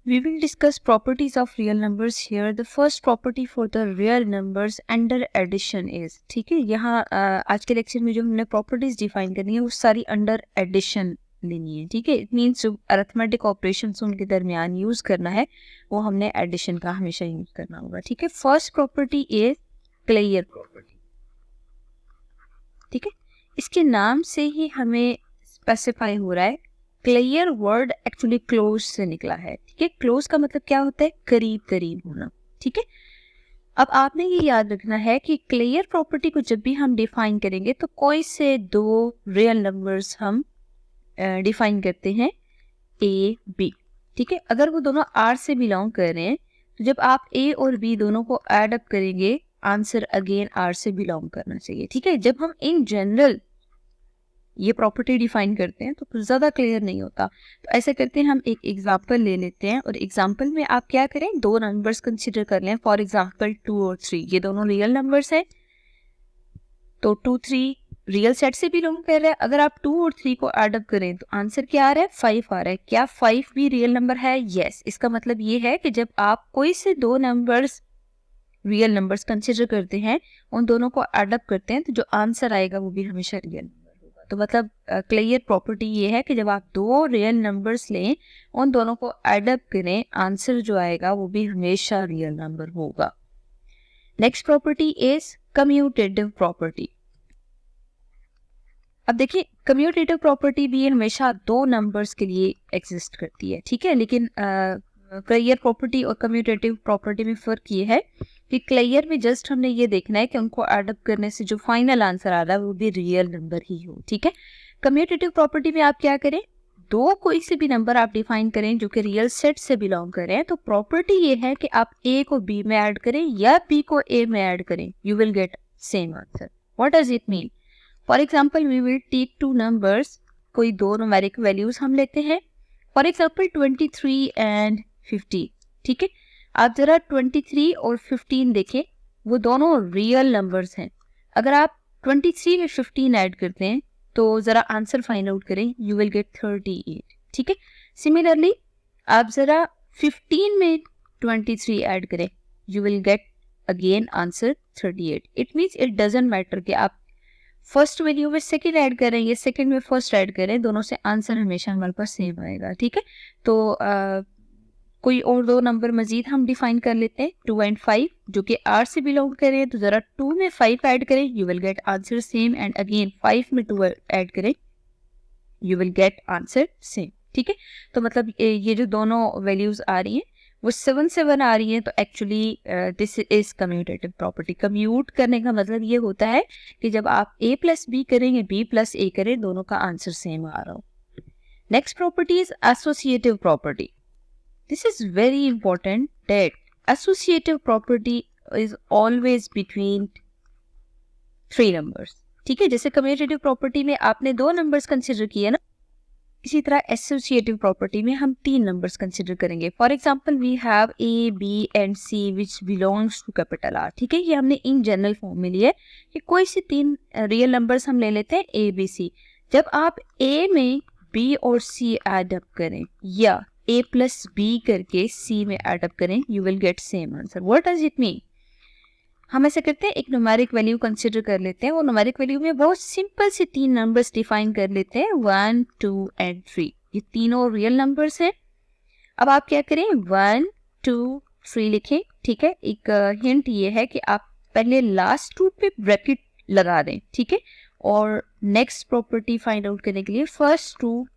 We will discuss properties of real numbers here. The first property for the real numbers under addition is, ठीक है, यहाँ आज के lecture में जो हमने प्रॉपर्टीज डिफाइन करनी है वो सारी अंडर एडिशन लेनी है. ठीक है, इट मीन्स जो अरिथमेटिक ऑपरेशंस उनके दरमियान यूज करना है वो हमने एडिशन का हमेशा यूज करना होगा. ठीक है, first property is clear property. ठीक है, इसके नाम से ही हमें स्पेसिफाई हो रहा है. क्लियर वर्ड एक्चुअली क्लोज से निकला है. ठीक है, क्लोज का मतलब क्या होता है? करीब करीब होना. ठीक है, अब आपने ये याद रखना है कि क्लियर प्रॉपर्टी को जब भी हम डिफाइन करेंगे तो कोई से दो रियल नंबर्स हम डिफाइन करते हैं, ए बी. ठीक है, अगर वो दोनों आर से बिलोंग कर रहे हैं तो जब आप ए और बी दोनों को ऐड अप करेंगे आंसर अगेन आर से बिलोंग करना चाहिए. ठीक है, जब हम इन जनरल ये प्रॉपर्टी डिफाइन करते हैं तो ज़्यादा क्लियर नहीं होता. तो ऐसे करते हैं, हम एक एग्जांपल ले लेते हैं और एग्जांपल में आप क्या करें, दो नंबर्स कंसिडर कर लें. फॉर एग्जांपल 2 और 3, ये दोनों रियल नंबर्स हैं तो 2 3 रियल सेट से बिलोंग कर रहा है. अगर आप 2 और 3 को ऐड अप करें तो आंसर क्या आ रहा है? 5 आ रहा है. क्या 5 भी रियल नंबर है? यस. इसका मतलब ये है कि जब आप कोई से दो नंबर्स रियल नंबर्स कंसिडर करते हैं, उन दोनों को ऐड अप करते हैं तो जो आंसर आएगा वो भी हमेशा रियल नंबर होगा. तो मतलब क्लियर प्रॉपर्टी ये है कि जब आप दो रियल नंबर्स लें, उन दोनों को ऐड अप करें, आंसर जो आएगा वो भी हमेशा रियल नंबर होगा. Next property is commutative property. अब देखिए, कम्यूटेटिव प्रॉपर्टी भी हमेशा दो नंबर्स के लिए एग्जिस्ट करती है. ठीक है, लेकिन क्लियर प्रॉपर्टी और कम्यूटेटिव प्रॉपर्टी में फ़र्क ये है कि क्लियर में जस्ट हमने ये देखना है कि उनको ऐड अप करने से जो फाइनल आंसर आ रहा है वो भी रियल नंबर ही हो. ठीक है, कम्यूटेटिव प्रॉपर्टी में आप क्या करें, दो कोई से भी नंबर आप डिफाइन करें जो कि रियल सेट से बिलोंग करें, तो प्रॉपर्टी ये है कि आप ए को बी में ऐड करें या बी को ए में ऐड करें, you will get same answer. What does it mean? For example we will take two numbers, कोई दो न्यूमेरिक वैल्यूज हम लेते हैं. For example 23 and 50. ठीक है, आप जरा 23 और 15 देखें, वो दोनों रियल नंबर्स हैं. अगर आप 23 में 15 ऐड करते हैं तो जरा आंसर फाइंड आउट करें, यू विल गेट 38. ठीक है, सिमिलरली आप जरा 15 में 23 ऐड करें, you will gate again answer 38. It means it doesn't matter कि आप फर्स्ट वैल्यू में सेकंड ऐड करें या सेकंड में फर्स्ट ऐड करें, दोनों से आंसर हमेशा हमारे पास सेम आएगा. ठीक है, तो कोई और दो नंबर मजीद हम डिफाइन कर लेते हैं, 2 एंड 5, जो कि आर से बिलोंग करें. तो ज़रा 2 में 5 ऐड करें, you will get answer same, and again 5 में 2 ऐड करें, you will get answer same. ठीक है, तो मतलब ये जो दोनों वैल्यूज़ आ रही हैं वो 7 7 आ रही है. तो actually this is commutative property. Commute करने का मतलब ये होता है कि जब आप a प्लस बी करेंगे, b प्लस a करें, दोनों का आंसर सेम आ रहा हो. Next property is associative property. This is very important that associative property is always between three numbers. ठीक है, जैसे कम्यूटेटिव प्रॉपर्टी में आपने दो नंबर्स कंसिडर किए ना, इसी तरह एसोसिएटिव प्रॉपर्टी में हम तीन नंबर्स कंसिडर करेंगे. For example we have A B and C which belongs to capital R. ठीक है, ये हमने इन जनरल फॉर्म में लिया है कि कोई से तीन रियल नंबर्स हम ले लेते हैं, ए बी सी. जब आप ए में बी और सी ऐड अप करें या a प्लस बी करके c में ऐड अप करें, you will get same answer. What does it mean? हम ऐसे करते हैं, एक न्यूमेरिक वैल्यू कंसिडर कर लेते हैं. वो न्यूमेरिक वैल्यू में बहुत सिंपल से तीन नंबर्स डिफाइन कर लेते हैं, 1 2 एंड 3. ये तीनों रियल नंबर्स हैं. अब आप क्या करें, 1 2 3 लिखें. ठीक है, एक हिंट ये है कि आप पहले लास्ट टू पे ब्रैकेट लगा दें. ठीक है, और नेक्स्ट प्रॉपर्टी फाइंड आउट करने के लिए फर्स्ट टू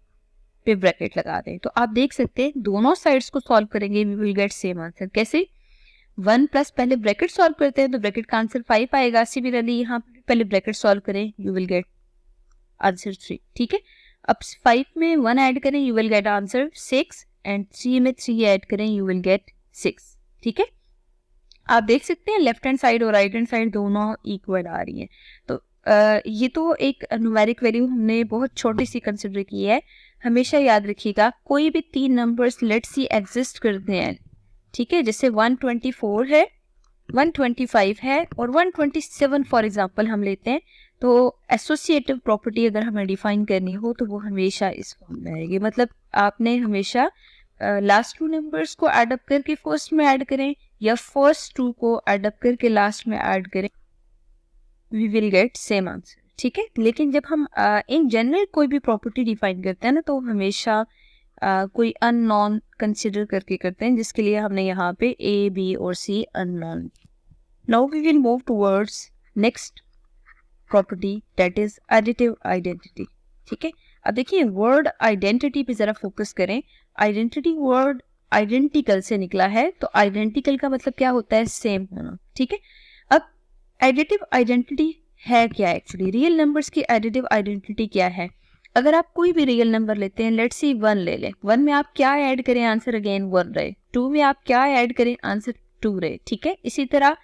पे ब्रैकेट लगा दें. तो आप देख सकते हैं दोनों साइड्स को सॉल्व करेंगे, we will get same answer. कैसे? 1 प्लस पहले ब्रैकेट सॉल्व करते हैं तो ब्रैकेट का आंसर 5 आएगा. सिमिलरली यहाँ पहले ब्रैकेट सॉल्व करें, यू विल गेट आंसर 3. ठीक है, अब 5 में 1 ऐड करें, you will get answer 6, and 3 में 3 ऐड करें, यू विल गेट 6. ठीक है, आप देख सकते हैं लेफ्ट हैंड साइड और राइट हैंड साइड दोनों इक्वल आ रही हैं. तो ये तो एक न्यूमेरिक वैल्यू हमने बहुत छोटी सी कंसिडर की है. हमेशा याद रखिएगा, कोई भी तीन नंबर्स लेट्स सी एग्जिस्ट करते हैं. ठीक है, जैसे 124 है, 125 है और 127 फॉर एग्जांपल हम लेते हैं, तो एसोसिएटिव प्रॉपर्टी अगर हमें डिफाइन करनी हो तो वो हमेशा इस फॉर्म में आएगी. मतलब आपने हमेशा लास्ट टू नंबर्स को एड अप करके फर्स्ट में ऐड करें या फर्स्ट टू को एड अप करके लास्ट में ऐड करें, we will get same answer, ठीक है। लेकिन जब हम इन जनरल कोई भी प्रॉपर्टी डिफाइन करते हैं ना, तो हमेशा कोई अननोन कंसिडर करके करते हैं, जिसके लिए हमने यहाँ पे ए, बी और C unknown. Now we will move towards next property, that is additive identity, ठीक है। अब देखिए वर्ड आइडेंटिटी पे जरा फोकस करें। आइडेंटिटी वर्ड आइडेंटिकल से निकला है, तो आइडेंटिकल का मतलब क्या होता है, सेम होना, ठीक है। अब एडिटिव आइडेंटिटी है क्या एक्चुअली, रियल नंबर्स की एडिटिव आइडेंटिटी क्या है। अगर आप कोई भी रियल नंबर लेते हैं, लेट्स सी 1 ले लें, 1 में आप क्या ऐड करें, आंसर अगेन 1 रहे। 2 में आप क्या ऐड करें, आंसर 2 रहे, ठीक है। इसी तरह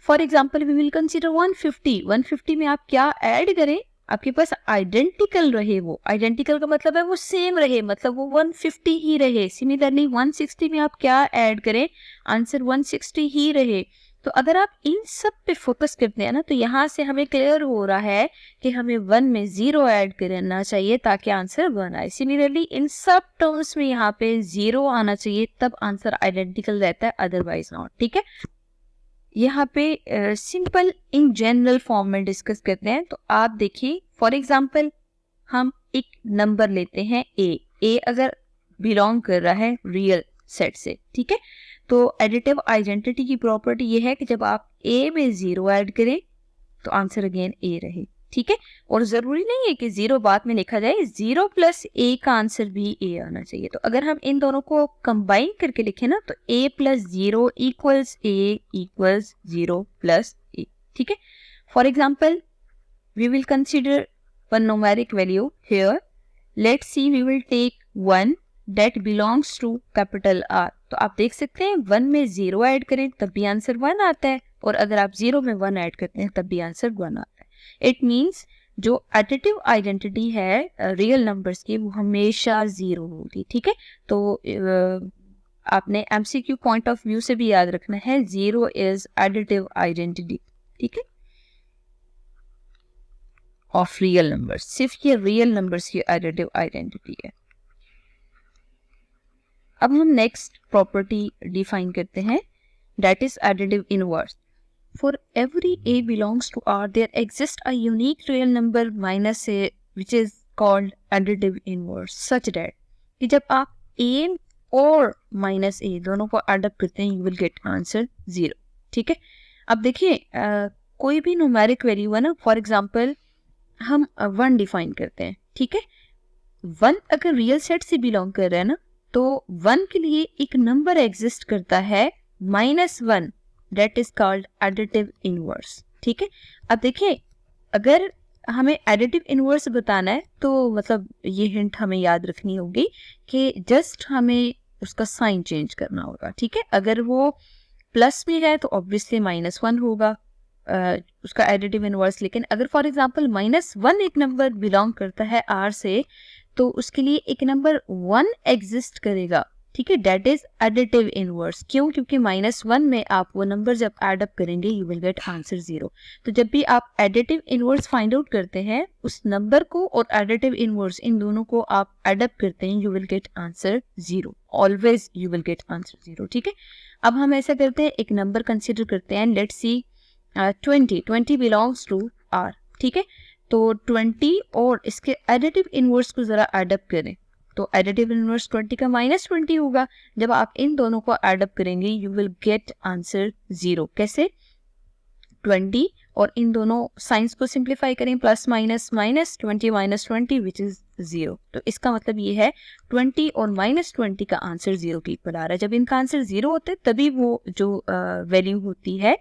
for example we will consider 150 में आप क्या ऐड करें, आपके पास आइडेंटिकल रहे, वो आइडेंटिकल का मतलब है वो सेम रहे, मतलब वो 150 ही रहे। सिमिलरली 160 में आप क्या ऐड करें, आंसर 160 ही रहे। तो अगर आप इन सब पे फोकस करते हैं ना, तो यहाँ से हमें क्लियर हो रहा है कि हमें 1 में 0 ऐड करना चाहिए ताकि आंसर 1 आए। सिमिलरली इन सब टर्म्स में यहाँ पे 0 आना चाहिए, तब आंसर आइडेंटिकल रहता है, अदरवाइज नॉट, ठीक है। यहाँ पे सिंपल इन जनरल फॉर्म में डिस्कस करते हैं। तो आप देखिए फॉर एग्जाम्पल हम एक नंबर लेते हैं ए अगर बिलोंग कर रहा है रियल सेट से, ठीक है। तो एडिटिव आइडेंटिटी की प्रॉपर्टी ये है कि जब आप ए में 0 ऐड करें तो आंसर अगेन ए रहे, ठीक है। और जरूरी नहीं है कि 0 बाद में लिखा जाए, 0 प्लस ए का आंसर भी ए आना चाहिए। तो अगर हम इन दोनों को कंबाइन करके लिखें ना, तो a plus 0 equals a equals 0 plus a, ठीक है। For example we will consider one numeric value here, let's see we will take 1 that belongs to capital R। तो आप देख सकते हैं 1 में 0 ऐड करें तब भी आंसर 1 आता है, और अगर आप 0 में 1 ऐड करते हैं तब भी आंसर 1 आता है। इट मीन्स जो एडिटिव आइडेंटिटी है रियल नंबर्स की, वो हमेशा 0 होगी, ठीक है। तो आपने MCQ पॉइंट ऑफ व्यू से भी याद रखना है, 0 इज एडिटिव आइडेंटिटी, ठीक है, ऑफ रियल नंबर्स। सिर्फ ये रियल नंबर्स की एडिटिव आइडेंटिटी है। अब हम नेक्स्ट प्रॉपर्टी डिफाइन करते हैं, that is additive inverse. For every a belongs to R there exists a unique real number minus a which is called additive inverse such that कि जब आप a और minus a दोनों को add up करते हैं you will get answer 0, ठीक है। अब देखिए कोई भी न्यूमेरिक वैल्यू है ना, फॉर एग्जांपल हम 1 डिफाइन करते हैं, ठीक है। 1 अगर रियल सेट से बिलोंग कर रहा है ना, तो 1 के लिए एक नंबर एग्जिस्ट करता है -1, that is called additive inverse, ठीक है। अब देखिए अगर हमें एडिटिव इनवर्स बताना है, तो मतलब ये हिंट हमें याद रखनी होगी कि जस्ट हमें उसका साइन चेंज करना होगा, ठीक है। अगर वो प्लस में है तो ऑब्वियसली -1 होगा उसका एडिटिव इनवर्स। लेकिन अगर फॉर एग्जांपल -1 एक नंबर बिलोंग करता है R से, तो उसके लिए एक नंबर 1 एग्जिस्ट करेगा, ठीक है, दैट इज एडिटिव इनवर्स। क्यों? क्योंकि -1 में आप वो नंबर जब एड अप करेंगे यू विल गेट आंसर 0। तो जब भी आप एडिटिव इनवर्स फाइंड आउट करते हैं, उस नंबर को और एडिटिव इनवर्स इन दोनों को आप एड अप करते हैं, you will get answer 0, always you will get answer 0, ठीक है। अब हम ऐसा करते हैं, एक नंबर कंसिडर करते हैं, let's see 20 belongs to R, ठीक है। तो 20 और इसके एडिटिव इनवर्स को जरा एड अप करें, तो एडिटिव इनवर्स 20 का -20 होगा। जब आप इन दोनों को एड अप करेंगे यू विल गेट आंसर 0। कैसे? 20 और इन दोनों साइंस को सिंप्लीफाई करें, plus minus minus 20 -20 which is 0। तो इसका मतलब ये है 20 और -20 का आंसर 0 के इक्वल आ रहा है। जब इनका आंसर 0 होता है तभी वो जो वैल्यू होती है,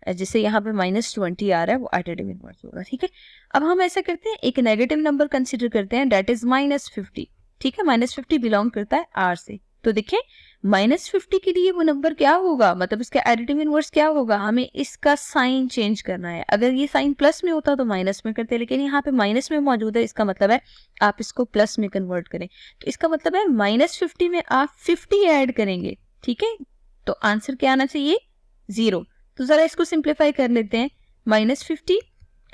जैसे यहाँ पे -20 आ रहा है, वो एडिटिव इनवर्स होगा, ठीक है। अब हम ऐसा करते हैं, एक नेगेटिव नंबर कंसिडर करते हैं, दैट इज -50, ठीक है। -50 बिलोंग करता है R से। तो देखिए -50 के लिए वो नंबर क्या होगा, मतलब इसका एडिटिव इनवर्स क्या होगा, हमें इसका साइन चेंज करना है। अगर ये साइन प्लस में होता तो माइनस में करते, लेकिन यहाँ पे माइनस में मौजूद है, इसका मतलब है आप इसको प्लस में कन्वर्ट करें। तो इसका मतलब है -50 में आप 50 ऐड करेंगे, ठीक है। तो आंसर क्या आना चाहिए? 0। तो जरा इसको सिंप्लीफाई कर लेते हैं, -50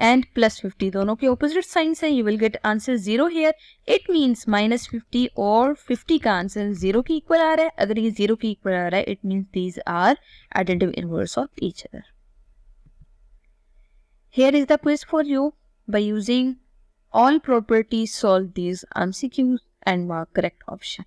एंड +50 दोनों के ऑपोजिट साइंस है, you will get answer 0 here. It means -50 और 50 का आंसर 0 के इक्वल आ रहा है. अगर ये 0 के इक्वल आ रहा है, it means these are additive inverse of each other. Here is the quiz for you. By using all properties, solve these MCQs and mark correct option.